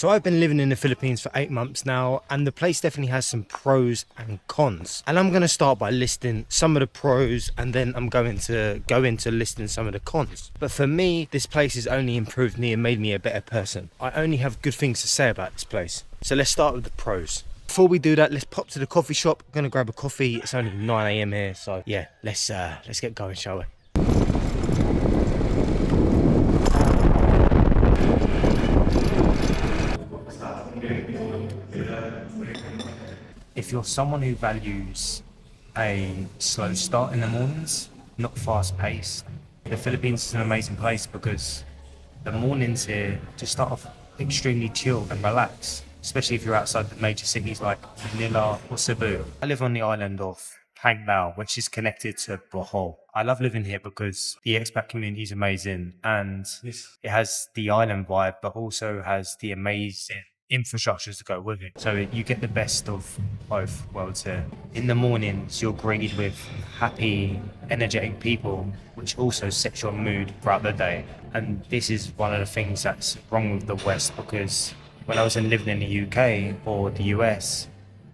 So I've been living in the Philippines for 8 months now, and the place definitely has some pros and cons. And I'm going to start by listing some of the pros, and then I'm going to go into listing some of the cons. But for me, this place has only improved me and made me a better person. I only have good things to say about this place. So let's start with the pros. Before we do that, let's pop to the coffee shop. I'm going to grab a coffee. It's only 9 a.m. here, so yeah, let's get going, shall we? If you're someone who values a slow start in the mornings, not fast paced, the Philippines is an amazing place because the mornings here just start off extremely chilled and relaxed, especially if you're outside the major cities like Manila or Cebu. I live on the island of Panglao, which is connected to Bohol. I love living here because the expat community is amazing and it has the island vibe, but also has the amazing infrastructures to go with it. So you get the best of both worlds here. In the mornings, you're greeted with happy, energetic people, which also sets your mood throughout the day. And this is one of the things that's wrong with the West, because when I was living in the UK or the US,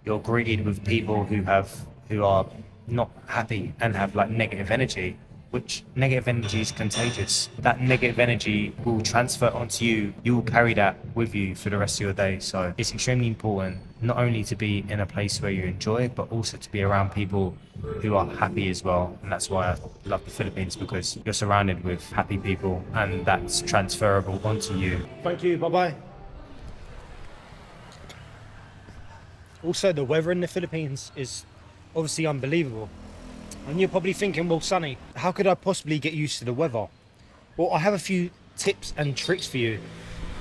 you're greeted with people who are not happy and have like negative energy, which negative energy is contagious. That negative energy will transfer onto you. You will carry that with you for the rest of your day. So it's extremely important not only to be in a place where you enjoy, but also to be around people who are happy as well. And that's why I love the Philippines, because you're surrounded with happy people and that's transferable onto you. Thank you, bye-bye. Also, the weather in the Philippines is obviously unbelievable. And you're probably thinking, well, Sonny, how could I possibly get used to the weather? Well, I have a few tips and tricks for you.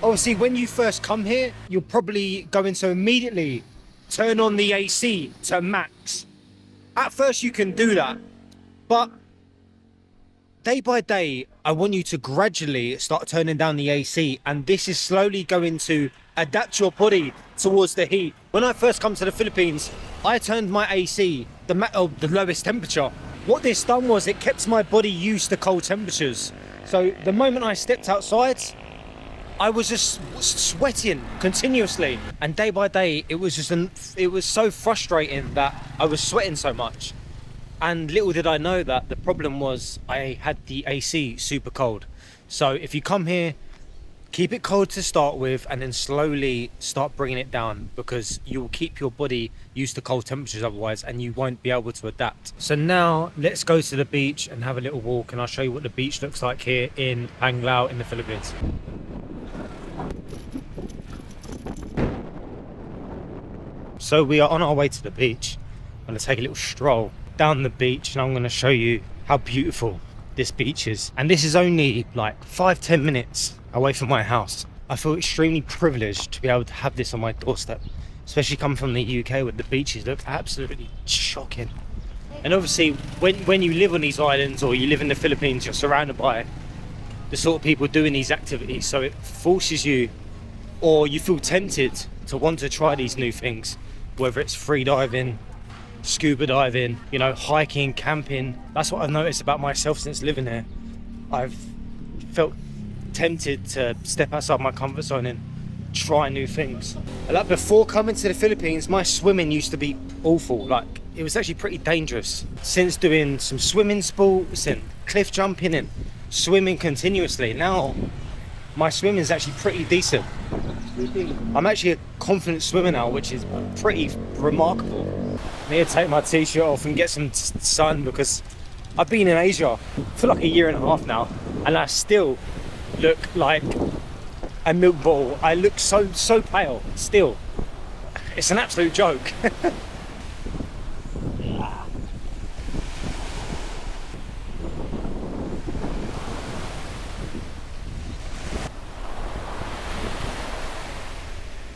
Obviously, when you first come here, you're probably going to immediately turn on the AC to max. At first, you can do that, but day by day, I want you to gradually start turning down the AC, and this is slowly going to adapt your body towards the heat. When I first come to the Philippines, I turned my AC the lowest temperature. What this done was it kept my body used to cold temperatures. So the moment I stepped outside, I was just sweating continuously, and day by day it was so frustrating that I was sweating so much. And little did I know that the problem was I had the AC super cold. So if you come here, keep it cold to start with and then slowly start bringing it down, because you will keep your body used to cold temperatures otherwise, and you won't be able to adapt. So now let's go to the beach and have a little walk, and I'll show you what the beach looks like here in Panglao in the Philippines. So we are on our way to the beach. I'm going to take a little stroll down the beach and I'm going to show you how beautiful this beach is. And this is only like 5-10 minutes away from my house. I feel extremely privileged to be able to have this on my doorstep, especially coming from the UK where the beaches look absolutely shocking. And obviously when you live on these islands or you live in the Philippines, you're surrounded by the sort of people doing these activities, so it forces you, or you feel tempted to want to try these new things, whether it's free diving, scuba diving, you know, hiking, camping. That's what I've noticed about myself since living here. I've felt tempted to step outside my comfort zone and try new things. Like before coming to the Philippines, my swimming used to be awful. Like it was actually pretty dangerous. Since doing some swimming sports and cliff jumping and swimming continuously, now my swimming is actually pretty decent. I'm actually a confident swimmer now, which is pretty remarkable. I need to take my t-shirt off and get some sun, because I've been in Asia for like a year and a half now and I still look like a milk bottle. I look so pale still. It's an absolute joke.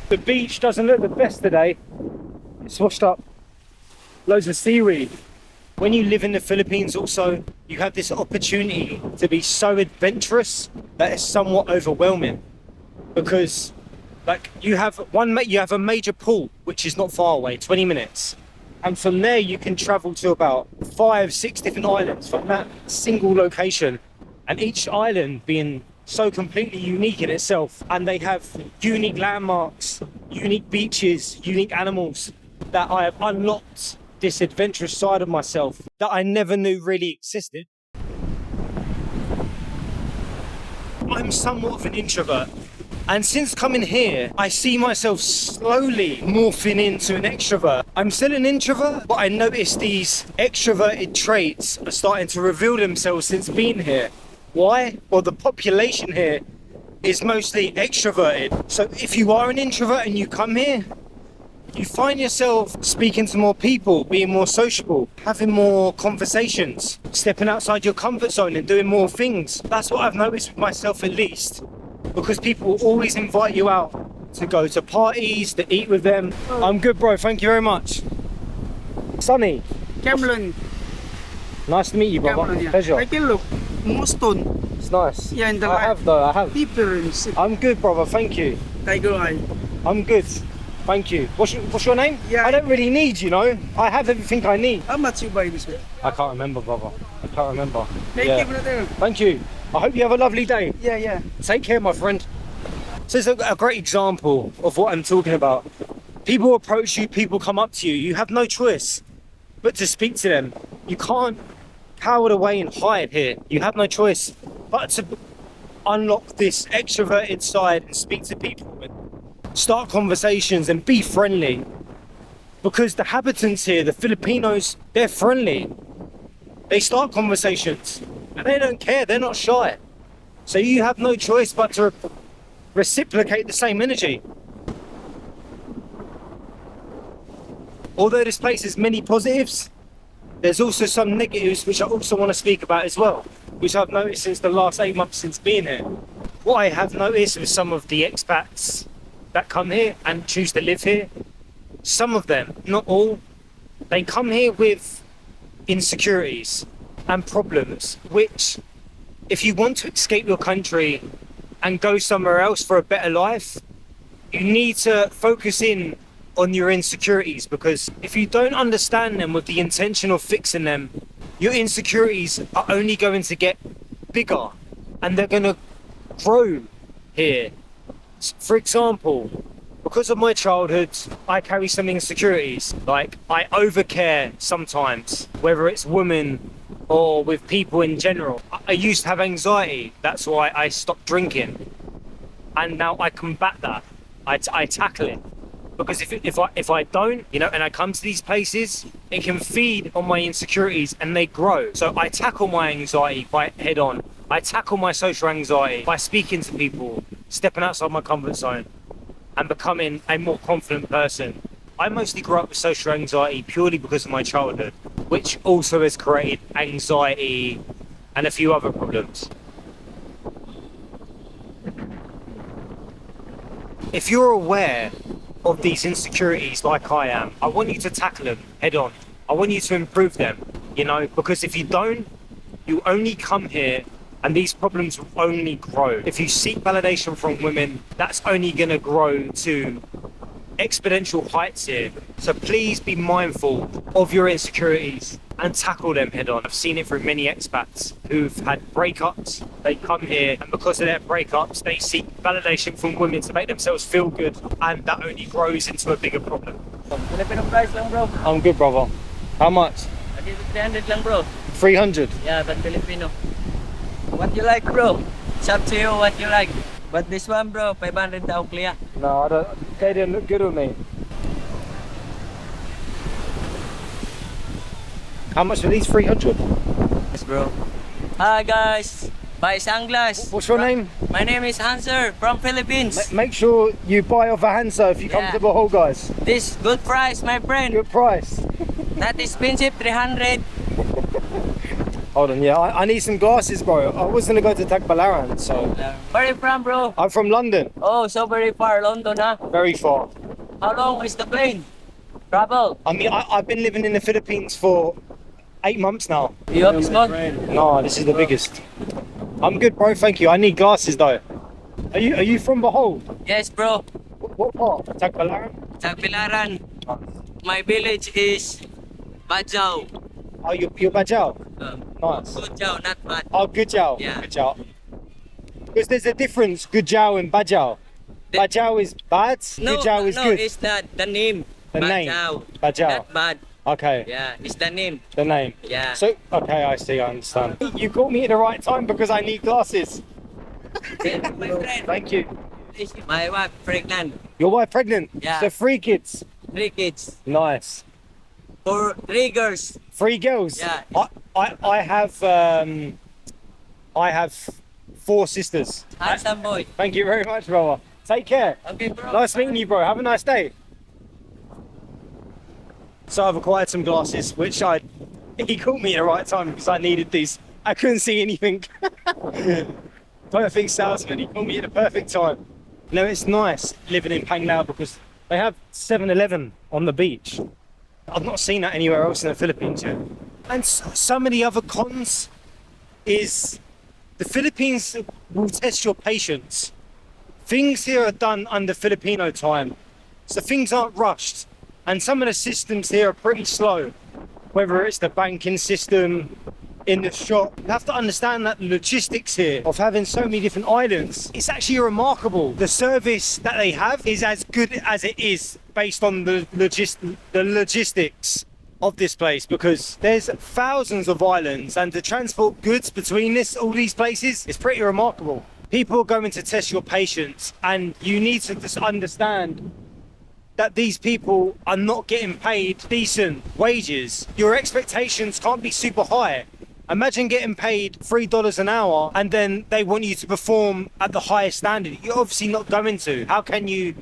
The beach doesn't look the best today. It's washed up. Loads of seaweed. When you live in the Philippines also, you have this opportunity to be so adventurous that it's somewhat overwhelming, because like you have a major pool which is not far away, 20 minutes, and from there you can travel to about 5-6 different islands from that single location, and each island being so completely unique in itself, and they have unique landmarks, unique beaches, unique animals, that I have unlocked this adventurous side of myself that I never knew really existed. I'm somewhat of an introvert, and since coming here, I see myself slowly morphing into an extrovert. I'm still an introvert, but I notice these extroverted traits are starting to reveal themselves since being here. Why? Well, the population here is mostly extroverted. So if you are an introvert and you come here, you find yourself speaking to more people, being more sociable, having more conversations, stepping outside your comfort zone and doing more things. That's what I've noticed with myself, at least, because people will always invite you out to go to parties, to eat with them. I'm good, bro. Thank you very much. Sunny. Cameron. Nice to meet you, brother. Cameron, yeah. Pleasure. I can look. Muston. It's nice. Yeah, in the I have, though. I have. Difference. I'm good, brother. Thank you. Tiger Eye. I'm good. Thank you. What's your name? Yeah. I don't really need, you know. I have everything I need. How much you buy this one? I can't remember, brother. I can't remember. Thank you, brother. Thank you. I hope you have a lovely day. Yeah. Take care, my friend. So it's a great example of what I'm talking about. People approach you, people come up to you. You have no choice but to speak to them. You can't cower away and hide here. You have no choice but to unlock this extroverted side and speak to people and start conversations and be friendly. Because the habitants here, the Filipinos, they're friendly. They start conversations and they don't care, they're not shy. So you have no choice but to reciprocate the same energy. Although this place has many positives, there's also some negatives which I also want to speak about as well, which I've noticed since the last 8 months since being here. What I have noticed with some of the expats that come here and choose to live here, some of them, not all, they come here with insecurities and problems, which if you want to escape your country and go somewhere else for a better life, you need to focus in on your insecurities, because if you don't understand them with the intention of fixing them, your insecurities are only going to get bigger and they're going to grow here. For example, because of my childhood, I carry some insecurities. Like, I overcare sometimes, whether it's women or with people in general. I used to have anxiety. That's why I stopped drinking. And now I combat that. I tackle it. Because if I don't, you know, and I come to these places, it can feed on my insecurities and they grow. So I tackle my anxiety by head on. I tackle my social anxiety by speaking to people, stepping outside my comfort zone and becoming a more confident person. I mostly grew up with social anxiety purely because of my childhood, which also has created anxiety and a few other problems. If you're aware of these insecurities like I am, I want you to tackle them head on. I want you to improve them, you know, because if you don't, you only come here and these problems will only grow. If you seek validation from women, that's only going to grow to exponential heights here. So please be mindful of your insecurities and tackle them head on. I've seen it through many expats who've had breakups. They come here and because of their breakups, they seek validation from women to make themselves feel good, and that only grows into a bigger problem. Filipino price lang, bro. I'm good, brother. How much? I give it 300 lang, bro. 300. Yeah, but Filipino. What you like, bro? It's up to you what you like. But this one, bro, 500 daw clear. No, I don't. They didn't look good on me. How much for these? 300. Yes, bro. Hi, guys. Buy sunglasses. What's your name? My name is Hanser from Philippines. Make sure you buy off a Hansa if you come Yeah. to Bohol, guys. This good price, my friend. Good price. Not expensive, 300. Hold on, yeah, I need some glasses, bro. I was gonna go to Tagbilaran, so. Where are you from, bro? I'm from London. Oh, so very far, London, huh? Very far. How long is the plane? Travel? I mean, I've been living in the Philippines for 8 months now. You have small? No, this is the biggest. I'm good, bro. Thank you. I need glasses though. Are you from Bohol? Yes, bro. What part? Tagbilaran? Tagbilaran. My village is Bajau. Oh, you're Bajau? Nice. Good Jau, not bad. Oh, good job. Yeah. Good job. Because there's a difference, Gujao and Bajao. Bajao is bad, Gujao is good. It's the name. The name. Bajao. Not bad. Okay. Yeah, it's the name. The name. Yeah. So, okay, I see, I understand. You caught me at the right time because I need glasses. My friend. Thank you. My wife pregnant. Your wife pregnant? Yeah. So 3 kids? 3 kids. Nice. 3 girls. 3 girls? Yeah. I have 4 sisters. Handsome boy. Thank you very much, brother. Take care. Okay, bro. Nice meeting you, bro. Have a nice day. So I've acquired some glasses, which he caught me at the right time because I needed these. I couldn't see anything. Perfect salesman. He caught me at the perfect time. No, it's nice living in Panglao because they have 7-Eleven on the beach. I've not seen that anywhere else in the Philippines yet. And some of the other cons is the Philippines will test your patience. Things here are done under Filipino time, so things aren't rushed. And some of the systems here are pretty slow, whether it's the banking system, in the shop. You have to understand that the logistics here of having so many different islands, it's actually remarkable. The service that they have is as good as it is based on the logistics of this place, because there's thousands of islands and to transport goods between all these places is pretty remarkable. People are going to test your patience, and you need to just understand that these people are not getting paid decent wages. Your expectations can't be super high. Imagine getting paid $3 an hour and then they want you to perform at the highest standard. You're obviously not going to. How can you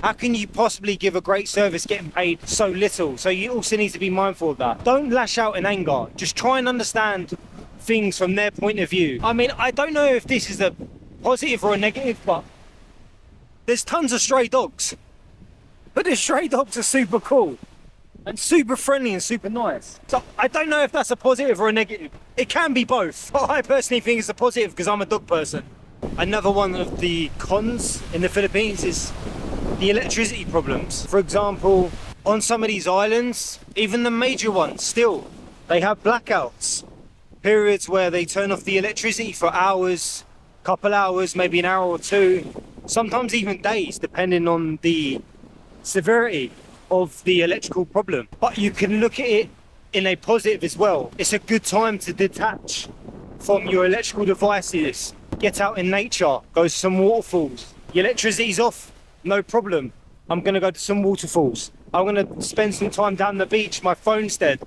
possibly give a great service getting paid so little? So you also need to be mindful of that. Don't lash out in anger. Just try and understand things from their point of view. I mean, I don't know if this is a positive or a negative, but there's tons of stray dogs. But the stray dogs are super cool and super friendly and super nice. So I don't know if that's a positive or a negative. It can be both. But I personally think it's a positive because I'm a dog person. Another one of the cons in the Philippines is the electricity problems. For example, on some of these islands, even the major ones still, they have blackouts. Periods where they turn off the electricity for hours, couple hours, maybe an hour or two, sometimes even days, depending on the severity of the electrical problem. But you can look at it in a positive as well. It's a good time to detach from your electrical devices, get out in nature, go to some waterfalls. The electricity's off, no problem. I'm gonna go to some waterfalls. I'm gonna spend some time down the beach, my phone's dead.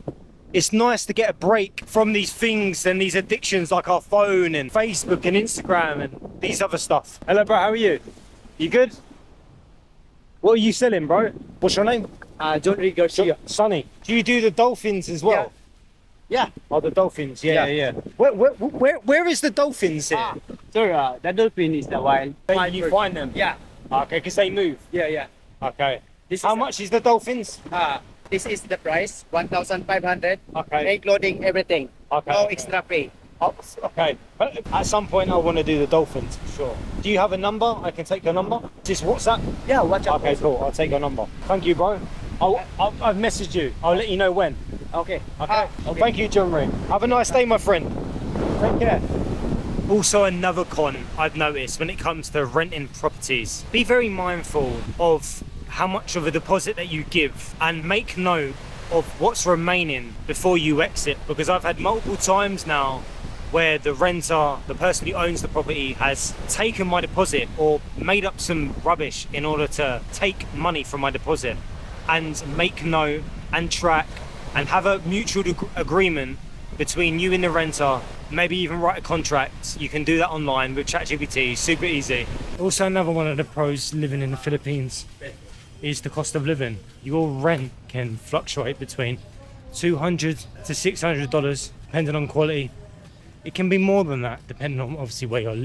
It's nice to get a break from these things and these addictions like our phone and Facebook and Instagram and these other stuff. Hello bro, how are you? You good? What are you selling, bro? What's your name? Dietary Garcia. Sonny. Do you do the dolphins as well? Yeah. Oh, the dolphins. Yeah. Where is the dolphins here? Sir, the dolphin is the wild. You find them? Yeah. Okay, because they move. Yeah. Okay. This How is much is the dolphins? This is the price, 1,500, Okay. including everything. Okay. No extra pay. Oh, okay. But at some point I want to do the dolphins for sure. Do you have a number? I can take your number. Just WhatsApp? Yeah, watch out. Okay, cool. I'll take your number. Thank you, bro. I've messaged you. I'll let you know when. Okay. Okay. Thank you, John Ray. Have a nice day, my friend. Take care. Also, another con I've noticed when it comes to renting properties, be very mindful of how much of a deposit that you give and make note of what's remaining before you exit, because I've had multiple times now where the renter, the person who owns the property, has taken my deposit or made up some rubbish in order to take money from my deposit, and make note and track and have a mutual agreement between you and the renter. Maybe even write a contract. You can do that online with ChatGPT, super easy. Also, another one of the pros living in the Philippines is the cost of living. Your rent can fluctuate between $200 to $600 depending on quality. It can be more than that depending on obviously where you're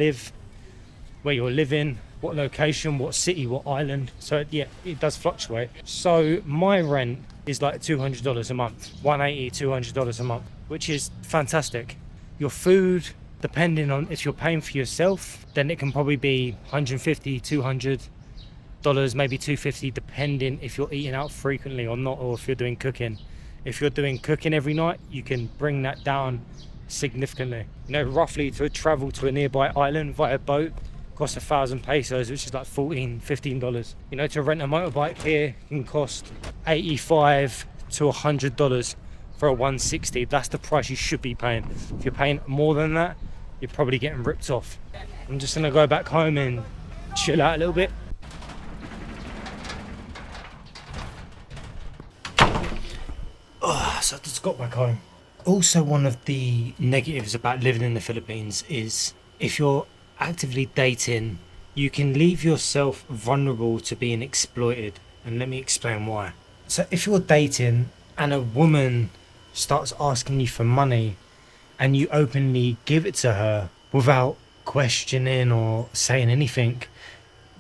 living, what location, what city, what island. So yeah, it does fluctuate. So my rent is like $200 a month, $180, $200 a month, which is fantastic. Your food, depending on if you're paying for yourself, then it can probably be $150, $200, maybe $250, depending if you're eating out frequently or not, or if you're doing cooking. If you're doing cooking every night, you can bring that down significantly. You know, roughly to travel to a nearby island via boat costs 1,000 pesos, which is like $14-15. You know, to rent a motorbike here can cost $85 to $100 for a 160. That's the price you should be paying. If you're paying more than that, you're probably getting ripped off. I'm just gonna go back home and chill out a little bit. So I just got back home. Also, one of the negatives about living in the Philippines is if you're actively dating, you can leave yourself vulnerable to being exploited. And let me explain why. So if you're dating and a woman starts asking you for money and you openly give it to her without questioning or saying anything,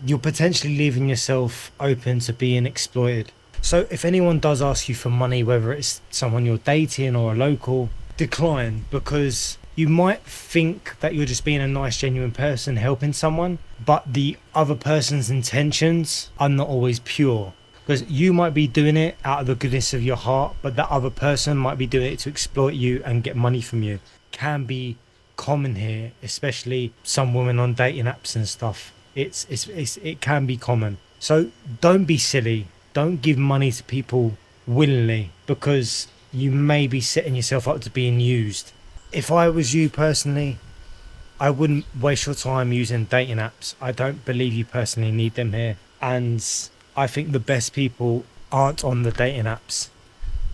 you're potentially leaving yourself open to being exploited. So if anyone does ask you for money, whether it's someone you're dating or a local, decline, because you might think that you're just being a nice, genuine person helping someone, but the other person's intentions are not always pure. Because you might be doing it out of the goodness of your heart, but that other person might be doing it to exploit you and get money from you. Can be common here, especially some women on dating apps and stuff. It can be common. So don't be silly. Don't give money to people willingly, because you may be setting yourself up to being used. If I was you personally, I wouldn't waste your time using dating apps. I don't believe you personally need them here. And I think the best people aren't on the dating apps.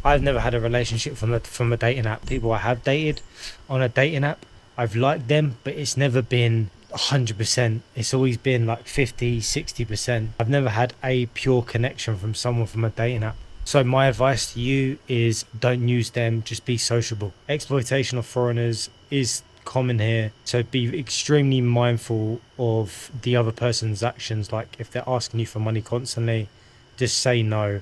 I've never had a relationship from a dating app. People I have dated on a dating app, I've liked them, but it's never been 100%. It's always been like 50-60%. I've never had a pure connection from someone from a dating app. So my advice to you is don't use them, just be sociable. Exploitation of foreigners is common here, so be extremely mindful of the other person's actions. Like if they're asking you for money constantly, just say no.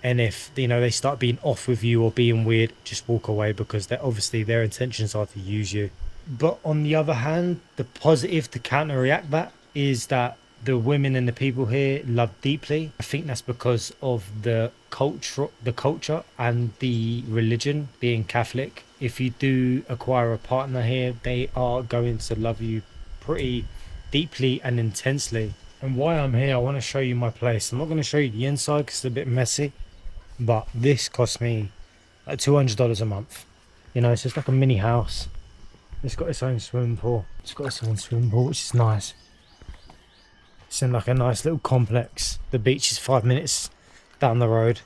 And if they start being off with you or being weird, just walk away, because they're obviously their intentions are to use you. But on the other hand, the positive to counteract that is that the women and the people here love deeply. I think that's because of the culture and the religion, being Catholic. If you do acquire a partner here, they are going to love you pretty deeply and intensely. And while I'm here, I want to show you my place. I'm not going to show you the inside because it's a bit messy, but this cost me like $200 a month. It's just like a mini house. It's got its own swimming pool. Which is nice. It's in like a nice little complex. The beach is 5 minutes down the road.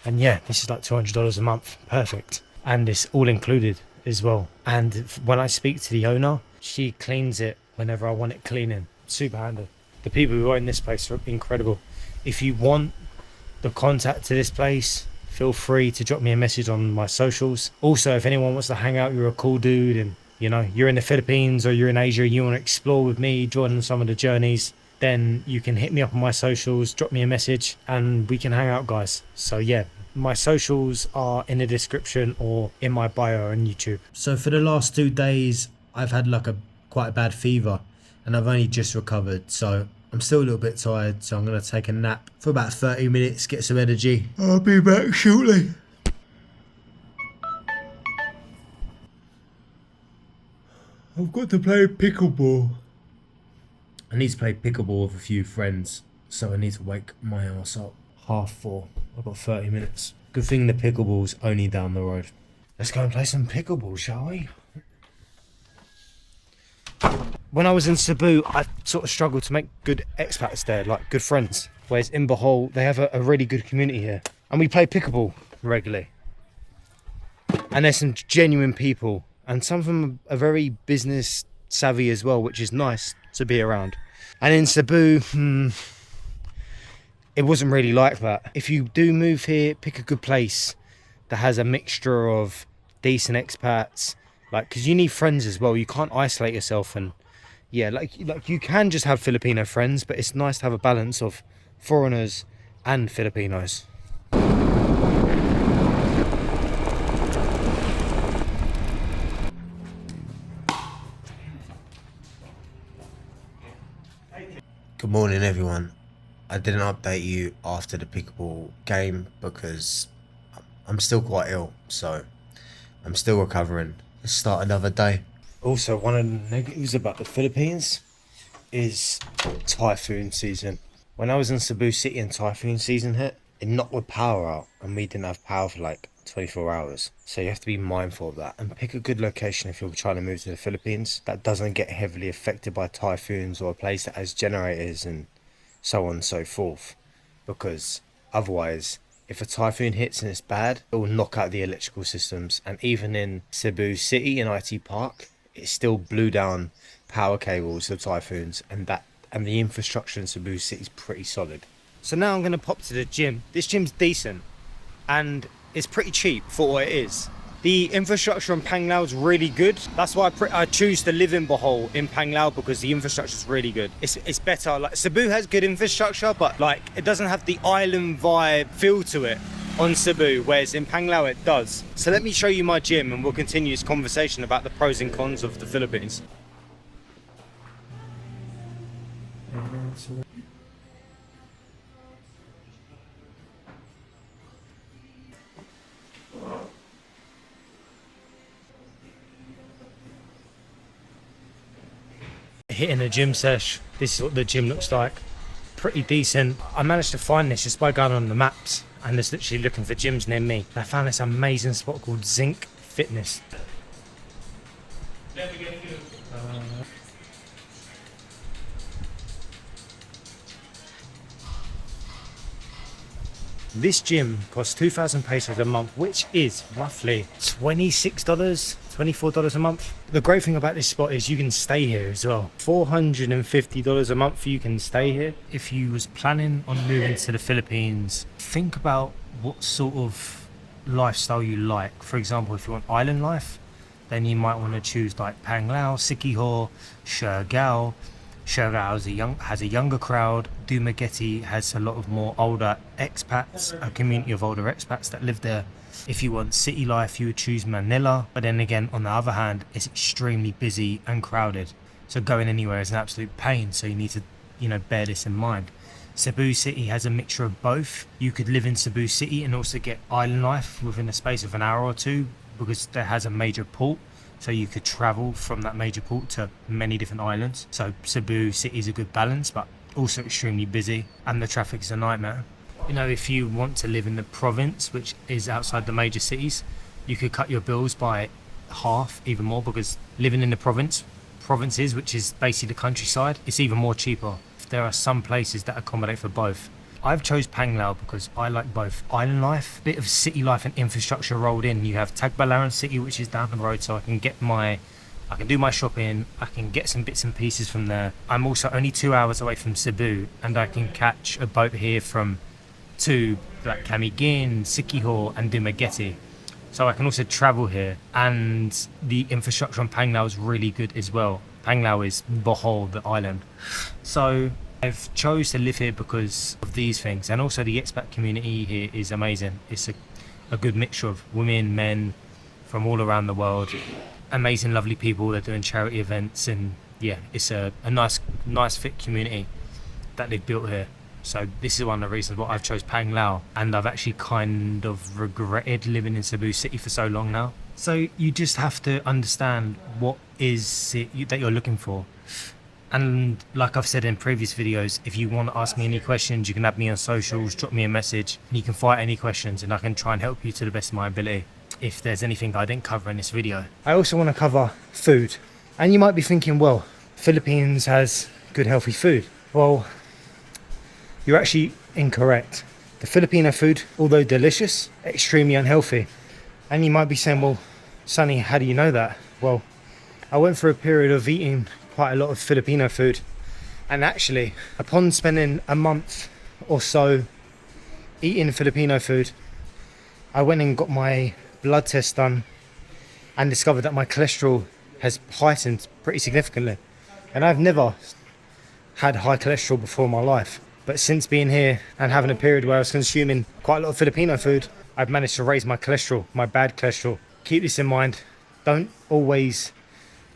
And yeah, this is like $200 a month. Perfect. And it's all included as well. And when I speak to the owner, she cleans it whenever I want it cleaning. Super handy. The people who own this place are incredible. If you want the contact to this place, feel free to drop me a message on my socials. Also, if anyone wants to hang out, you're a cool dude and you're in the Philippines or you're in Asia, you want to explore with me, join some of the journeys, then you can hit me up on my socials, drop me a message, and we can hang out, guys. So yeah, my socials are in the description or in my bio on YouTube. So for the last 2 days, I've had like quite a bad fever, and I've only just recovered, so I'm still a little bit tired. So I'm gonna take a nap for about 30 minutes, get some energy. I'll be back shortly. I've got to play pickleball. I need to play pickleball with a few friends, so I need to wake my ass up. 4:30. I've got 30 minutes. Good thing the pickleball's only down the road. Let's go and play some pickleball, shall we? When I was in Cebu, I sort of struggled to make good expats there, like good friends. Whereas in Bohol, they have a really good community here. And we play pickleball regularly. And there's some genuine people. And some of them are very business savvy as well, which is nice to be around. And in Cebu, it wasn't really like that. If you do move here, pick a good place that has a mixture of decent expats, because you need friends as well. You can't isolate yourself, and yeah, like you can just have Filipino friends, but it's nice to have a balance of foreigners and Filipinos. Good morning, everyone. I didn't update you after the pickleball game because I'm still quite ill, so I'm still recovering. Let's start another day. Also, one of the negatives about the Philippines is typhoon season. When I was in Cebu City and typhoon season hit, it knocked the power out and we didn't have power for like 24 hours. So you have to be mindful of that and pick a good location if you're trying to move to the Philippines that doesn't get heavily affected by typhoons, or a place that has generators and so on and so forth. Because otherwise, if a typhoon hits and it's bad, it will knock out the electrical systems. And even in Cebu City in IT Park, it still blew down power cables of typhoons, and the infrastructure in Cebu City is pretty solid. So now I'm going to pop to the gym. This gym's decent and it's pretty cheap for what it is. The infrastructure in Panglao is really good. That's why I choose to live in Bohol in Panglao, because the infrastructure is really good. It's better. Like Cebu has good infrastructure, but like it doesn't have the island vibe feel to it on Cebu, whereas in Panglao it does. So let me show you my gym and we'll continue this conversation about the pros and cons of the Philippines. Hitting a gym sesh. This is what the gym looks like. Pretty decent. I managed to find this just by going on the maps and just literally looking for gyms near me. I found this amazing spot called Zinc Fitness. This gym costs 2,000 pesos a month, which is roughly $26, $24 a month. The great thing about this spot is you can stay here as well. $450 a month you can stay here. If you was planning on moving to the Philippines, think about what sort of lifestyle you like. For example, if you want island life, then you might want to choose like Panglao, Siquijor, Siargao. Siargao has a younger crowd. Dumaguete has a lot of more older expats, a community of older expats that live there. If you want city life, you would choose Manila. But then again, on the other hand, it's extremely busy and crowded. So going anywhere is an absolute pain. So you need to, bear this in mind. Cebu City has a mixture of both. You could live in Cebu City and also get island life within a space of an hour or two, because there has a major port. So you could travel from that major port to many different islands. So Cebu City is a good balance, but also extremely busy, and the traffic is a nightmare. If you want to live in the province, which is outside the major cities, you could cut your bills by half, even more, because living in the provinces, which is basically the countryside, it's even more cheaper. There are some places that accommodate for both. I've chose Panglao because I like both island life, bit of city life and infrastructure rolled in. You have Tagbilaran City, which is down the road, so I can do my shopping, I can get some bits and pieces from there. I'm also only 2 hours away from Cebu, and I can catch a boat here to like Camiguin, Siquijor and Dumaguete. So I can also travel here, and the infrastructure on Panglao is really good as well. Panglao is Bohol, the island. So I've chose to live here because of these things, and also the expat community here is amazing. It's a good mixture of women, men from all around the world. Amazing, lovely people. They're doing charity events, and yeah, it's a nice fit community that they've built here. So this is one of the reasons why I've chose Panglao, and I've actually kind of regretted living in Cebu City for so long now. So you just have to understand what is it that you're looking for. And like I've said in previous videos, if you want to ask me any questions, you can add me on socials, drop me a message, and you can fire any questions, and I can try and help you to the best of my ability if there's anything I didn't cover in this video. I also want to cover food. And you might be thinking, well, Philippines has good healthy food. Well, you're actually incorrect. The Filipino food, although delicious, extremely unhealthy. And you might be saying, well, Sonny, how do you know that? Well, I went through a period of eating quite a lot of Filipino food, and actually upon spending a month or so eating Filipino food, I went and got my blood test done and discovered that my cholesterol has heightened pretty significantly. And I've never had high cholesterol before in my life, but since being here and having a period where I was consuming quite a lot of Filipino food, I've managed to raise my cholesterol, my bad cholesterol. Keep this in mind. Don't always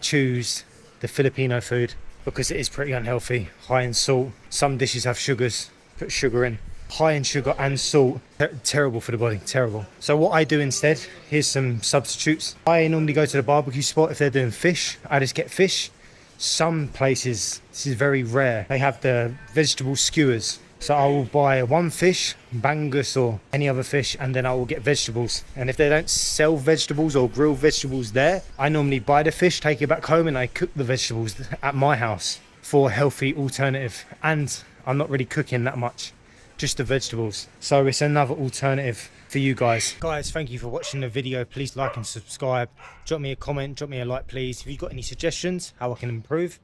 choose the Filipino food because it is pretty unhealthy, high in salt. Some dishes have sugars, put sugar in. High in sugar and salt, terrible for the body, terrible. So what I do instead, here's some substitutes. I normally go to the barbecue spot if they're doing fish. I just get fish, Some places, this is very rare, they have the vegetable skewers. So I will buy one fish, bangus or any other fish, and then I will get vegetables. And if they don't sell vegetables or grill vegetables there, I normally buy the fish, take it back home, and I cook the vegetables at my house for a healthy alternative. And I'm not really cooking that much, just the vegetables. So it's another alternative for you guys. Guys, thank you for watching the video. Please like and subscribe. Drop me a comment, drop me a like, please. If you've got any suggestions how I can improve,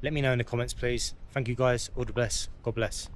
let me know in the comments, please. Thank you guys. All the best. God bless.